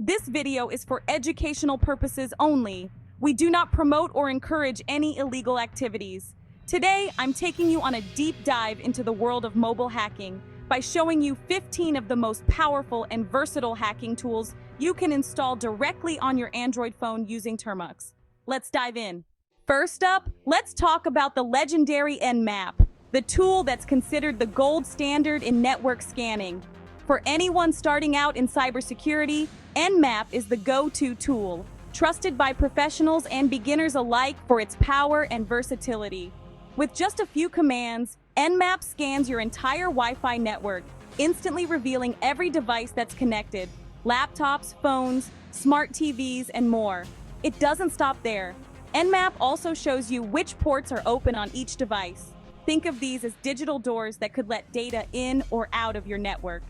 This video is for educational purposes only. We do not promote or encourage any illegal activities. Today, I'm taking you on a deep dive into the world of mobile hacking by showing you 15 of the most powerful and versatile hacking tools you can install directly on your Android phone using Termux. Let's dive in. First up, let's talk about the legendary Nmap, the tool that's considered the gold standard in network scanning. For anyone starting out in cybersecurity, Nmap is the go-to tool, trusted by professionals and beginners alike for its power and versatility. With just a few commands, Nmap scans your entire Wi-Fi network, instantly revealing every device that's connected: laptops, phones, smart TVs, and more. It doesn't stop there. Nmap also shows you which ports are open on each device. Think of these as digital doors that could let data in or out of your network.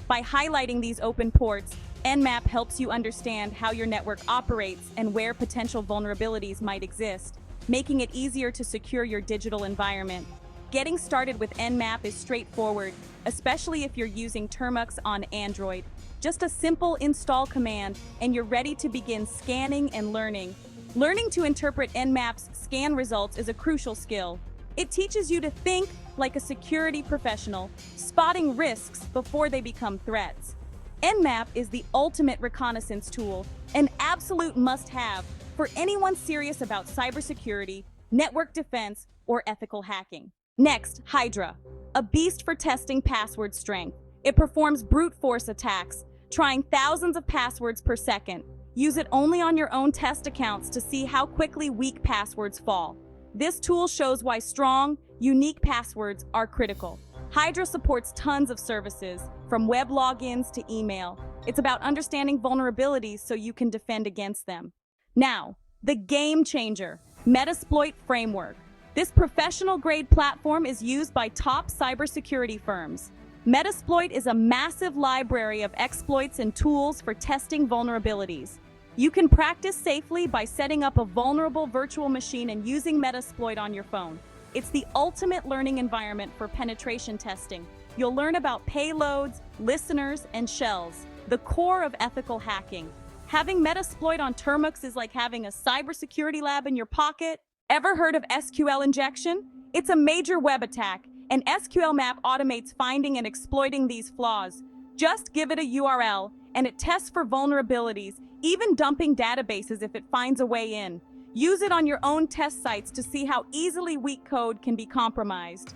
By highlighting these open ports, Nmap helps you understand how your network operates and where potential vulnerabilities might exist, making it easier to secure your digital environment. Getting started with Nmap is straightforward, especially if you're using Termux on Android. Just a simple install command, and you're ready to begin scanning and learning. Learning to interpret Nmap's scan results is a crucial skill. It teaches you to think like a security professional, spotting risks before they become threats. Nmap is the ultimate reconnaissance tool, an absolute must-have for anyone serious about cybersecurity, network defense, or ethical hacking. Next, Hydra, a beast for testing password strength. It performs brute force attacks, trying thousands of passwords per second. Use it only on your own test accounts to see how quickly weak passwords fall. This tool shows why strong, unique passwords are critical. Hydra supports tons of services, from web logins to email. It's about understanding vulnerabilities so you can defend against them. Now, the game changer, Metasploit framework. This professional-grade platform is used by top cybersecurity firms. Metasploit is a massive library of exploits and tools for testing vulnerabilities. You can practice safely by setting up a vulnerable virtual machine and using Metasploit on your phone. It's the ultimate learning environment for penetration testing. You'll learn about payloads, listeners, and shells, the core of ethical hacking. Having Metasploit on Termux is like having a cybersecurity lab in your pocket. Ever heard of SQL injection? It's a major web attack, and SQLMap automates finding and exploiting these flaws. Just give it a URL, and it tests for vulnerabilities, even dumping databases if it finds a way in. Use it on your own test sites to see how easily weak code can be compromised.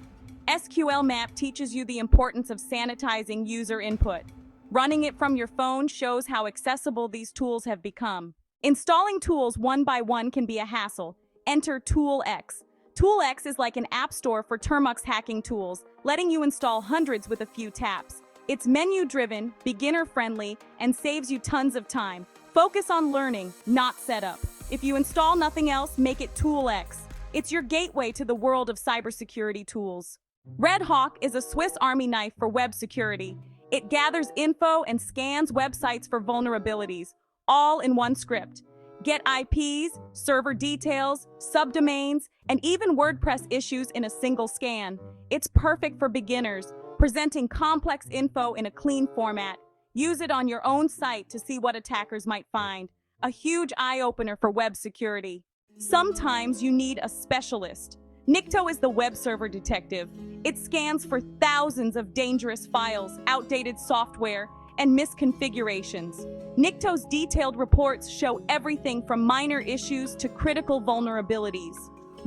SQLMap teaches you the importance of sanitizing user input. Running it from your phone shows how accessible these tools have become. Installing tools one by one can be a hassle. Enter ToolX. ToolX is like an app store for Termux hacking tools, letting you install hundreds with a few taps. It's menu-driven, beginner-friendly, and saves you tons of time. Focus on learning, not setup. If you install nothing else, make it ToolX. It's your gateway to the world of cybersecurity tools. Red Hawk is a Swiss Army knife for web security. It gathers info and scans websites for vulnerabilities, all in one script. Get IPs, server details, subdomains, and even WordPress issues in a single scan. It's perfect for beginners, presenting complex info in a clean format. Use it on your own site to see what attackers might find. A huge eye-opener for web security. Sometimes you need a specialist. Nikto is the web server detective. It scans for thousands of dangerous files, outdated software, and misconfigurations. Nikto's detailed reports show everything from minor issues to critical vulnerabilities.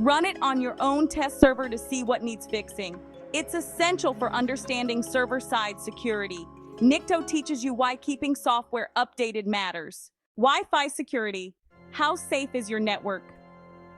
Run it on your own test server to see what needs fixing. It's essential for understanding server-side security. Nikto teaches you why keeping software updated matters. Wi-Fi security. How safe is your network?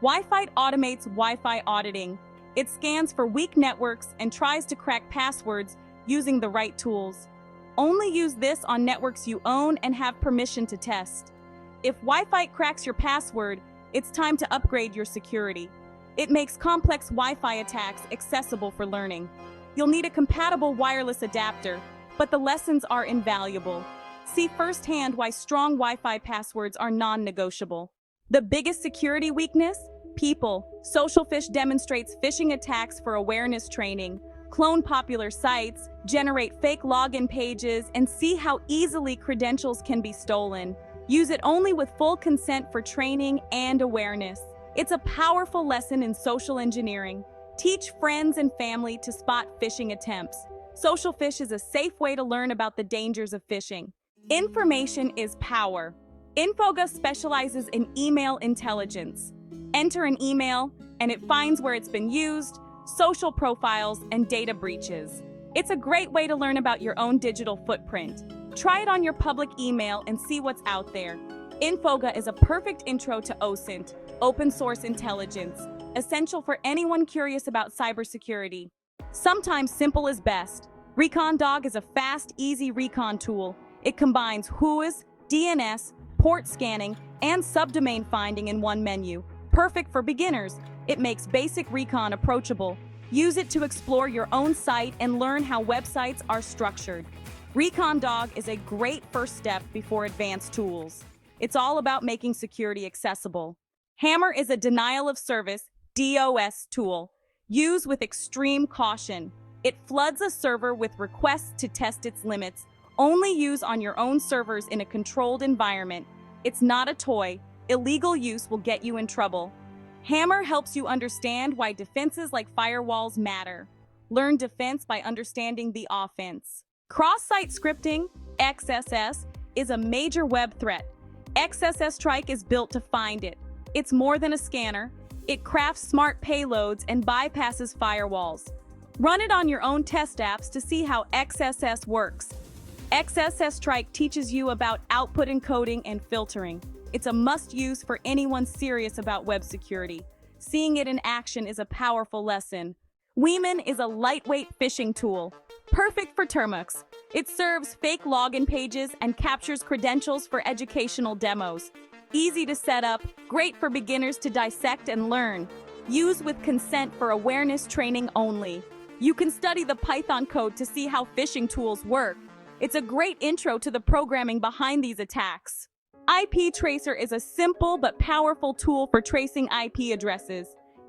Wifite automates Wi-Fi auditing. It scans for weak networks and tries to crack passwords using the right tools. Only use this on networks you own and have permission to test. If Wifite cracks your password, it's time to upgrade your security. It makes complex Wi-Fi attacks accessible for learning. You'll need a compatible wireless adapter, but the lessons are invaluable. See firsthand why strong Wi-Fi passwords are non-negotiable. The biggest security weakness? People. SocialFish demonstrates phishing attacks for awareness training. clone popular sites, generate fake login pages, and see how easily credentials can be stolen. Use it only with full consent for training and awareness. It's a powerful lesson in social engineering. Teach friends and family to spot phishing attempts. SocialFish is a safe way to learn about the dangers of phishing. Information is power. Infoga specializes in email intelligence. Enter an email, and it finds where it's been used, social profiles, and data breaches. It's a great way to learn about your own digital footprint. Try it on your public email and see what's out there. Infoga is a perfect intro to OSINT, open source intelligence, essential for anyone curious about cybersecurity. Sometimes simple is best. ReconDog is a fast, easy recon tool. It combines WHOIS, DNS, port scanning, and subdomain finding in one menu. Perfect for beginners. It makes basic recon approachable. Use it to explore your own site and learn how websites are structured. ReconDog is a great first step before advanced tools. It's all about making security accessible. Hammer is a denial of service (DOS) tool. Use with extreme caution. It floods a server with requests to test its limits. Only use on your own servers in a controlled environment. It's not a toy. Illegal use will get you in trouble. Hammer helps you understand why defenses like firewalls matter. Learn defense by understanding the offense. Cross-site scripting, XSS, is a major web threat. XSStrike is built to find it. It's more than a scanner. It crafts smart payloads and bypasses firewalls. Run it on your own test apps to see how XSS works. XSStrike teaches you about output encoding and filtering. It's a must-use for anyone serious about web security. Seeing it in action is a powerful lesson. Weeman is a lightweight phishing tool, perfect for Termux. It serves fake login pages and captures credentials for educational demos. Easy to set up, great for beginners to dissect and learn. Use with consent for awareness training only. You can study the Python code to see how phishing tools work. It's a great intro to the programming behind these attacks. IP Tracer is a simple but powerful tool for tracing IP addresses.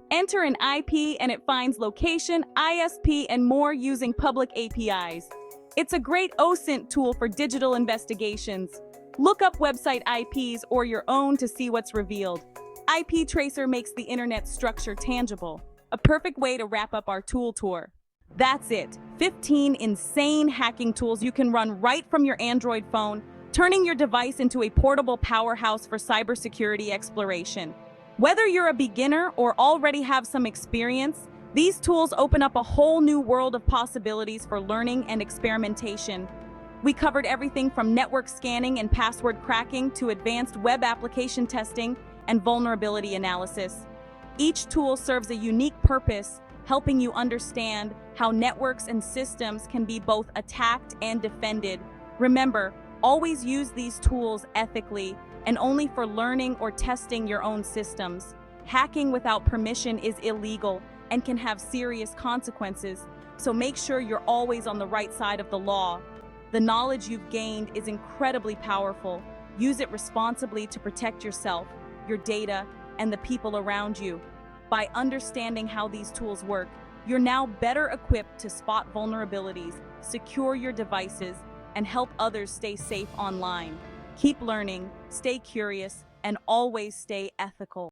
Enter an IP and it finds location, ISP, and more using public APIs. It's a great OSINT tool for digital investigations. Look up website IPs or your own to see what's revealed. IP Tracer makes the internet structure tangible. A perfect way to wrap up our tool tour. That's it. 15 insane hacking tools you can run right from your Android phone, turning your device into a portable powerhouse for cybersecurity exploration. Whether you're a beginner or already have some experience, these tools open up a whole new world of possibilities for learning and experimentation. We covered everything from network scanning and password cracking to advanced web application testing and vulnerability analysis. Each tool serves a unique purpose, helping you understand how networks and systems can be both attacked and defended. Remember, always use these tools ethically and only for learning or testing your own systems. Hacking without permission is illegal and can have serious consequences, so make sure you're always on the right side of the law. The knowledge you've gained is incredibly powerful. Use it responsibly to protect yourself, your data, and the people around you. By understanding how these tools work, you're now better equipped to spot vulnerabilities, secure your devices, and help others stay safe online. Keep learning, stay curious, and always stay ethical.